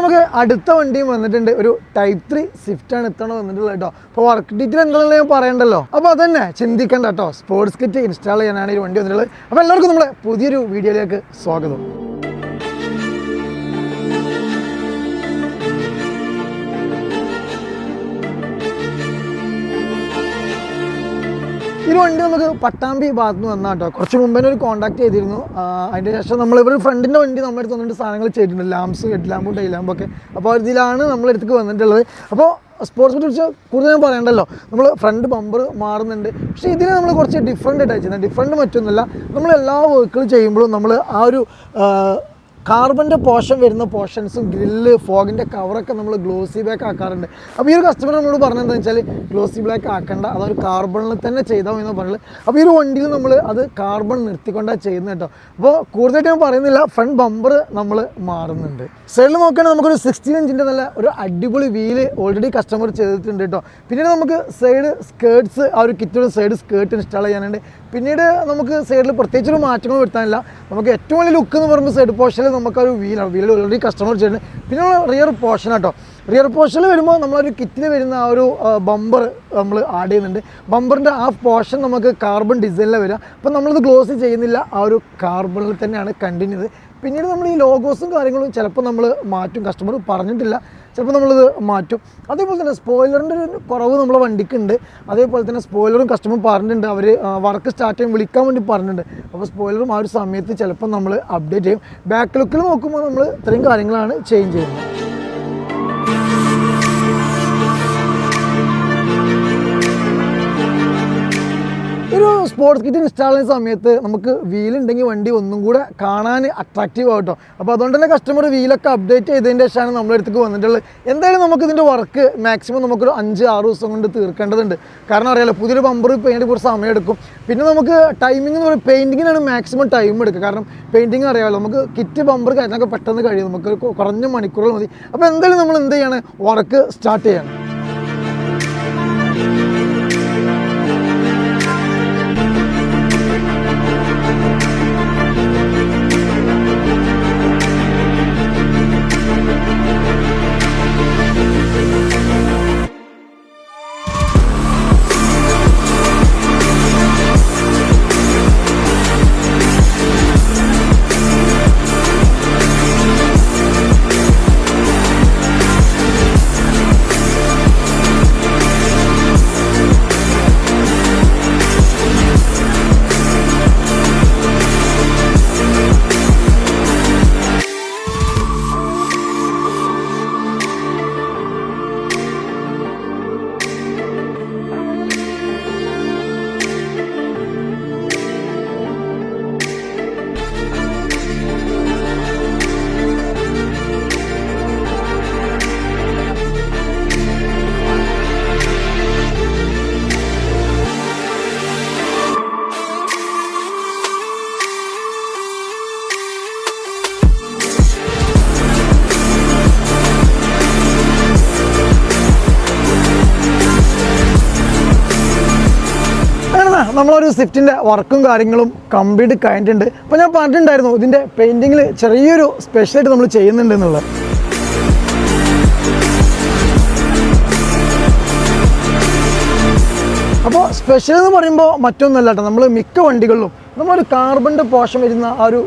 നമുക്ക് അടുത്ത വണ്ടിയും വന്നിട്ടുണ്ട്. ഒരു ടൈപ്പ് 3 സ്വിഫ്റ്റാണ് ഇത്തവണ വന്നിട്ടുള്ളത് കേട്ടോ. അപ്പോൾ വർക്ക് ഡീറ്റെയിൽ എന്താണെന്ന് ഞാൻ പറയണ്ടല്ലോ. അപ്പോൾ അതന്നെ ചിന്തിക്കണ്ട കേട്ടോ. സ്പോർട്സ് കിറ്റ് ഇൻസ്റ്റാൾ ചെയ്യാനാണ് ഈ വണ്ടി വന്നിട്ടുള്ളത്. അപ്പോൾ എല്ലാവർക്കും നമ്മുടെ പുതിയൊരു വീഡിയോയിലേക്ക് സ്വാഗതം. ഈ വണ്ടി നമുക്ക് പട്ടാമ്പി ഭാഗത്ത് നിന്ന് വന്നാൽ കേട്ടോ. കുറച്ച് മുമ്പേ ഒരു കോൺടാക്ട് ചെയ്തിരുന്നു. അതിൻ്റെ ശേഷം നമ്മളിവർ ഫ്രണ്ടിൻ്റെ വണ്ടി നമ്മളെടുത്ത് വന്നിട്ട് സാധനങ്ങൾ ചെയ്തിട്ടുണ്ട്. ലാംപ്സ്, ഹെഡ് ലാമ്പും ടൈൽ ലാമ്പും ഒക്കെ. അപ്പോൾ ഇതിലാണ് നമ്മളെടുത്ത് വന്നിട്ടുള്ളത്. അപ്പോൾ സ്പോർട്സിനെ കുറിച്ച് കൂടുതൽ ഞാൻ പറയണ്ടല്ലോ. നമ്മൾ ഫ്രണ്ട് ബമ്പർ മാറുന്നുണ്ട്. പക്ഷേ ഇതിൽ നമ്മൾ കുറച്ച് ഡിഫറെൻ്റ് ആയിട്ട് ചെയ്യുന്നത്. ഡിഫറെൻറ്റ് മറ്റൊന്നുമില്ല, നമ്മൾ എല്ലാ വർക്കുകളും ചെയ്യുമ്പോഴും നമ്മൾ ആ ഒരു കാർബണിൻ്റെ പോർഷൻ വരുന്ന പോർഷൻസും ഗ്രില്ല്, ഫോഗിൻ്റെ കവറൊക്കെ നമ്മൾ ഗ്ലോസി ബ്ലാക്ക് ആക്കാറുണ്ട്. അപ്പോൾ ഈ ഒരു കസ്റ്റമർ നമ്മളോട് പറഞ്ഞതെന്ന് വെച്ചാൽ ഗ്ലോസി ബ്ലാക്ക് ആക്കേണ്ട, അതൊരു കാർബണിൽ തന്നെ ചെയ്താൽ മതി എന്ന് പറഞ്ഞത്. അപ്പോൾ ഈ ഒരു വണ്ടിയിൽ നമ്മൾ അത് കാർബൺ നിർത്തിക്കൊണ്ടാണ് ചെയ്യുന്നത് കേട്ടോ. അപ്പോൾ കൂടുതലായിട്ട് ഞാൻ പറയുന്നില്ല, ഫ്രണ്ട് ബമ്പർ നമ്മൾ മാറുന്നുണ്ട്. സൈഡിൽ നോക്കുകയാണെങ്കിൽ നമുക്കൊരു 16 ഇഞ്ചിൻ്റെ നല്ല ഒരു അടിപൊളി വീല് ഓൾറെഡി കസ്റ്റമർ ചെയ്തിട്ടുണ്ട് കേട്ടോ. പിന്നീട് നമുക്ക് സൈഡ് സ്കേർട്സ്, ആ ഒരു കിറ്റൊരു സൈഡ് സ്കേർട്ട് ഇൻസ്റ്റാൾ ചെയ്യാനുണ്ട്. പിന്നീട് നമുക്ക് സൈഡിൽ പ്രത്യേകിച്ചൊരു മാറ്റങ്ങൾ വരുത്താനില്ല. നമുക്ക് ഏറ്റവും വലിയ ലുക്ക് എന്ന് പറയുമ്പോൾ സൈഡ് പോർഷനിൽ നമുക്കൊരു വീൽ ഓൾറെഡി കസ്റ്റമർ ചെയ്തിട്ടുണ്ട്. പിന്നെ റിയർ പോർഷൻ കേട്ടോ. റിയർ പോർഷനിൽ വരുമ്പോൾ നമ്മളൊരു കിറ്റിൽ വരുന്ന ആ ഒരു ബമ്പർ നമ്മൾ ആഡ് ചെയ്യുന്നുണ്ട്. ബമ്പറിൻ്റെ ആ പോർഷൻ നമുക്ക് കാർബൺ ഡിസൈനിൽ വരിക. അപ്പോൾ നമ്മളിത് ഗ്ലോസ് ചെയ്യുന്നില്ല, ആ ഒരു കാർബണിൽ തന്നെയാണ് കണ്ടിന്യൂ. പിന്നീട് നമ്മൾ ഈ ലോഗോസും കാര്യങ്ങളും ചിലപ്പോൾ നമ്മൾ മാറ്റും. കസ്റ്റമർ പറഞ്ഞിട്ടില്ല, ചിലപ്പോൾ നമ്മളിത് മാറ്റും. അതേപോലെ തന്നെ സ്പോയിലറിൻ്റെ ഒരു കുറവ് നമ്മളെ വണ്ടിക്കുണ്ട്. അതേപോലെ തന്നെ സ്പോയിലറും കസ്റ്റമർ പറഞ്ഞിട്ടുണ്ട്, അവർ വർക്ക് സ്റ്റാർട്ട് ചെയ്യാൻ വിളിക്കാൻ വേണ്ടി പറഞ്ഞിട്ടുണ്ട്. അപ്പോൾ സ്പോയിലറും ആ ഒരു സമയത്ത് ചിലപ്പോൾ നമ്മൾ അപ്ഡേറ്റ് ചെയ്യും. ബാക്ക് ലുക്കിൽ നോക്കുമ്പോൾ നമ്മൾ ഇത്രയും കാര്യങ്ങളാണ് ചേഞ്ച് ചെയ്യുന്നത്. ഒരു സ്പോർട്സ് കിറ്റ് ഇൻസ്റ്റാൾ ചെയ്യുന്ന സമയത്ത് നമുക്ക് വീലുണ്ടെങ്കിൽ വണ്ടി ഒന്നും കൂടെ കാണാൻ അട്രാക്റ്റീവ് ആകട്ടോ. അപ്പോൾ അതുകൊണ്ട് തന്നെ കസ്റ്റമർ വീലൊക്കെ അപ്ഡേറ്റ് ചെയ്തതിൻ്റെ ശേഷമാണ് നമ്മുടെ അടുത്തേക്ക് വന്നിട്ടുള്ളത്. എന്തായാലും നമുക്കിതിൻ്റെ വർക്ക് മാക്സിമം നമുക്കൊരു 5-6 ദിവസം കൊണ്ട് തീർക്കേണ്ടതുണ്ട്. കാരണം അറിയാലോ, പുതിയൊരു ബമ്പർ പെയിൻറ്റ് കുറച്ച് സമയം എടുക്കും. പിന്നെ നമുക്ക് ടൈമിംഗ് എന്ന് പറയുന്നത് പെയിൻറ്റിങ്ങിനാണ് മാക്സിമം ടൈം എടുക്കുക. കാരണം പെയിൻറ്റിങ് അറിയാമല്ലോ, നമുക്ക് കിറ്റ് ബമ്പർ കാര്യങ്ങളൊക്കെ പെട്ടെന്ന് കഴിയും, നമുക്ക് കുറഞ്ഞ മണിക്കൂറുകൾ മതി. അപ്പോൾ എന്തായാലും നമ്മൾ എന്ത് ചെയ്യാണ്, വർക്ക് സ്റ്റാർട്ട് ചെയ്യണം. നമ്മളൊരു സ്വിഫ്റ്റിൻ്റെ വർക്കും കാര്യങ്ങളും കംപ്ലീറ്റ് കഴിഞ്ഞിട്ടുണ്ട്. അപ്പോൾ ഞാൻ പറഞ്ഞിട്ടുണ്ടായിരുന്നു ഇതിൻ്റെ പെയിൻറ്റിങ്ങിൽ ചെറിയൊരു സ്പെഷ്യലായിട്ട് നമ്മൾ ചെയ്യുന്നുണ്ട് എന്നുള്ളത്. അപ്പോൾ സ്പെഷ്യൽ എന്ന് പറയുമ്പോൾ മറ്റൊന്നല്ല കേട്ടോ, നമ്മൾ മിക്ക വണ്ടികളിലും നമ്മളൊരു കാർബണിൻ്റെ പോർഷൻ വരുന്ന ആ ഒരു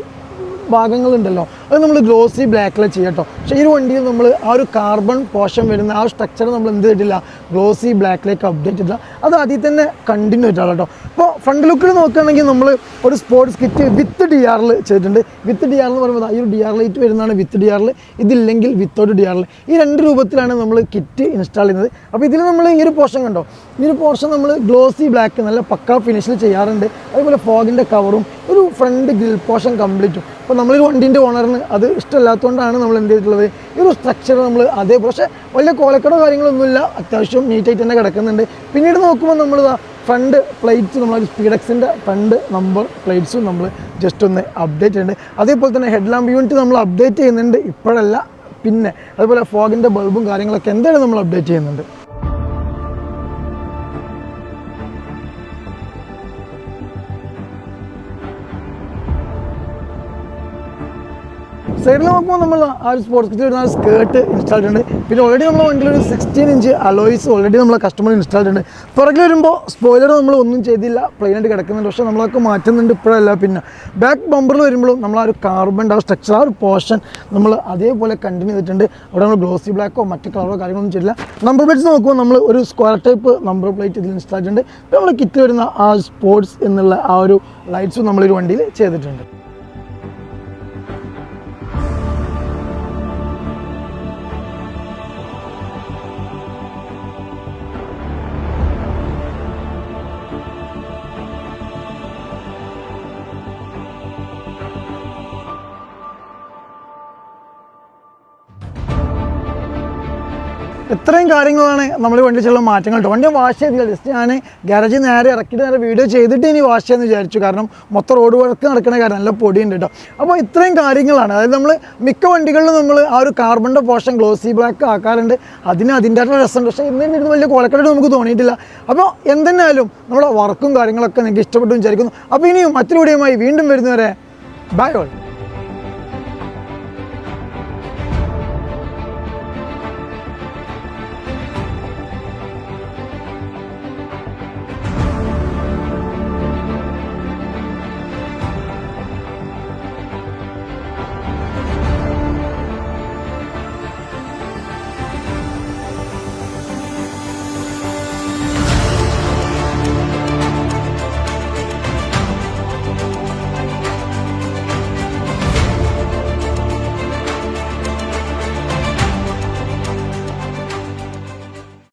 ഭാഗങ്ങളുണ്ടല്ലോ, അത് നമ്മൾ ഗ്ലോസി ബ്ലാക്കിൽ ചെയ്യാം കേട്ടോ. പക്ഷേ ഈ ഒരു വണ്ടിയിൽ നമ്മൾ ആ ഒരു കാർബൺ പോർഷൻ വരുന്ന ആ സ്ട്രക്ചർ നമ്മൾ എന്ത് ചെയ്തിട്ടില്ല, ഗ്ലോസി ബ്ലാക്കിലേക്ക് അപ്ഡേറ്റ് ചെയ്തില്ല. അത് ആദ്യം തന്നെ കണ്ടിന്യൂ ചെയ്തിട്ടാണ് കേട്ടോ. ഇപ്പോൾ ഫ്രണ്ട് ലുക്കിൽ നോക്കുകയാണെങ്കിൽ നമ്മൾ ഒരു സ്പോർട്സ് കിറ്റ് വിത്ത് DRL ചെയ്തിട്ടുണ്ട്. വിത്ത് DRL എന്ന് പറയുമ്പോൾ ഈ ഒരു DR ലൈറ്റ് വരുന്നതാണ് വിത്ത് DRL, ഇതില്ലെങ്കിൽ വിത്തൗട്ട് DRL. ഈ 2 രൂപത്തിലാണ് നമ്മൾ കിറ്റ് ഇൻസ്റ്റാൾ ചെയ്യുന്നത്. അപ്പോൾ ഇതിൽ നമ്മൾ ഈ ഒരു പോർഷൻ കണ്ടോ, ഈ ഒരു പോർഷൻ നമ്മൾ ഗ്ലോസി ബ്ലാക്ക് നല്ല പക്കാ ഫിനിഷിൽ ചെയ്യാറുണ്ട്. അതേപോലെ ഫോഗിൻ്റെ കവറും ഒരു ഫ്രണ്ട് ഗ്രിൽ പോർഷൻ കംപ്ലീറ്റും. അപ്പോൾ നമ്മളൊരു വണ്ടീൻ്റെ ഓണറിന് അത് ഇഷ്ടമില്ലാത്തതുകൊണ്ടാണ് നമ്മൾ എന്ത് ചെയ്തിട്ടുള്ളത്, ഈ ഒരു സ്ട്രക്ചർ നമ്മൾ അതേപോലെ, പക്ഷേ വലിയ കോലക്കടോ കാര്യങ്ങളൊന്നുമില്ല, അത്യാവശ്യം നീറ്റായിട്ട് തന്നെ കിടക്കുന്നുണ്ട്. പിന്നീട് നോക്കുമ്പോൾ നമ്മൾ ഫ്രണ്ട് പ്ലേറ്റ്സ്, നമ്മളൊരു സ്പീഡക്സിൻ്റെ ഫ്രണ്ട് നമ്പർ പ്ലേറ്റ്സും നമ്മൾ ജസ്റ്റ് ഒന്ന് അപ്ഡേറ്റ് ചെയ്യുന്നുണ്ട്. അതേപോലെ തന്നെ ഹെഡ് ലാമ്പ് യൂണിറ്റ് നമ്മൾ അപ്ഡേറ്റ് ചെയ്യുന്നുണ്ട്, ഇപ്പോഴല്ല പിന്നെ. അതുപോലെ ഫോഗിൻ്റെ ബൾബും കാര്യങ്ങളൊക്കെ എന്തായാലും നമ്മൾ അപ്ഡേറ്റ് ചെയ്യുന്നുണ്ട്. സൈഡിൽ നോക്കുമ്പോൾ നമ്മൾ ആ ഒരു സ്പോർട്സ് കിറ്റ് വരുന്ന സ്കേർട്ട് ഇൻസ്റ്റാൾ ഉണ്ട്. പിന്നെ ഓൾറെഡി നമ്മുടെ വണ്ടിയിൽ ഒരു 16 ഇഞ്ച് അലോയ്സ് ഓൾറെഡി നമ്മളെ കസ്റ്റമർ ഇൻസ്റ്റാൾ ഉണ്ട്. പുറകിൽ വരുമ്പോൾ സ്പോയിലർ നമ്മൾ ഒന്നും ചെയ്തില്ല, പ്ലെയിനായിട്ട് കിടക്കുന്നുണ്ട്. പക്ഷേ നമ്മളൊക്കെ മാറ്റുന്നുണ്ട് ഇപ്പോഴല്ല. പിന്നെ ബാക്ക് ബമ്പറിൽ വരുമ്പോഴും നമ്മൾ ആ ഒരു കാർബൺ ആ സ്ട്രക്ചർ ആ ഒരു പോർഷൻ നമ്മൾ അതേപോലെ കണ്ടിന്യൂ ചെയ്തിട്ടുണ്ട്. അവിടെ നമ്മൾ ഗ്ലോസി ബ്ലാക്കോ മറ്റ് കളറോ കാര്യങ്ങളൊന്നും ചെയ്തില്ല. നമ്പർ പ്ലേറ്റ്സ് നോക്കുമ്പോൾ നമ്മൾ ഒരു സ്ക്വയർ ടൈപ്പ് നമ്പർ പ്ലേറ്റ് ഇതിൽ ഇൻസ്റ്റാൾ ചെയ്തിട്ടുണ്ട്. പിന്നെ നമ്മൾ കിറ്റ് വരുന്ന ആ സ്പോർട്സ് എന്നുള്ള ആ ഒരു ലൈറ്റ്സും നമ്മളൊരു വണ്ടിയിൽ ചെയ്തിട്ടുണ്ട്. ഇത്രയും കാര്യങ്ങളാണ് നമ്മൾ വണ്ടി ചില മാറ്റങ്ങൾ കേട്ടോ. വണ്ടി വാഷ് ചെയ്തില്ല, ജസ്റ്റ് ഞാൻ ഗാരേജിൽ നേരെ ഇറക്കിയിട്ട് നേരെ വീഡിയോ ചെയ്തിട്ട് ഇനി വാഷ് ചെയ്യാമെന്ന് വിചാരിച്ചു. കാരണം മൊത്തം റോഡ് വർക്ക് നടക്കുന്ന കാര്യം നല്ല പൊടിയുണ്ട് കേട്ടോ. അപ്പോൾ ഇത്രയും കാര്യങ്ങളാണ്. അതായത് നമ്മൾ മിക്ക വണ്ടികളിലും നമ്മൾ ആ ഒരു കാർബണിൻ്റെ പോർഷൻ ഗ്ലോസി ബ്ലാക്ക് ആക്കാറുണ്ട്. അതിൻ്റെതായിട്ടുള്ള രസമുണ്ട്. പക്ഷേ ഇന്നിരുന്ന് വലിയ കൊലക്കടായിട്ട് നമുക്ക് തോന്നിയിട്ടില്ല. അപ്പോൾ എന്തെന്നാലും നമ്മുടെ വർക്കും കാര്യങ്ങളൊക്കെ നിങ്ങൾക്ക് ഇഷ്ടപ്പെട്ടു വിചാരിക്കുന്നു. അപ്പോൾ ഇനിയും മറ്റൊരു വീഡിയോയുമായി വീണ്ടും വരുന്നവരെ ബൈ ഓൾ.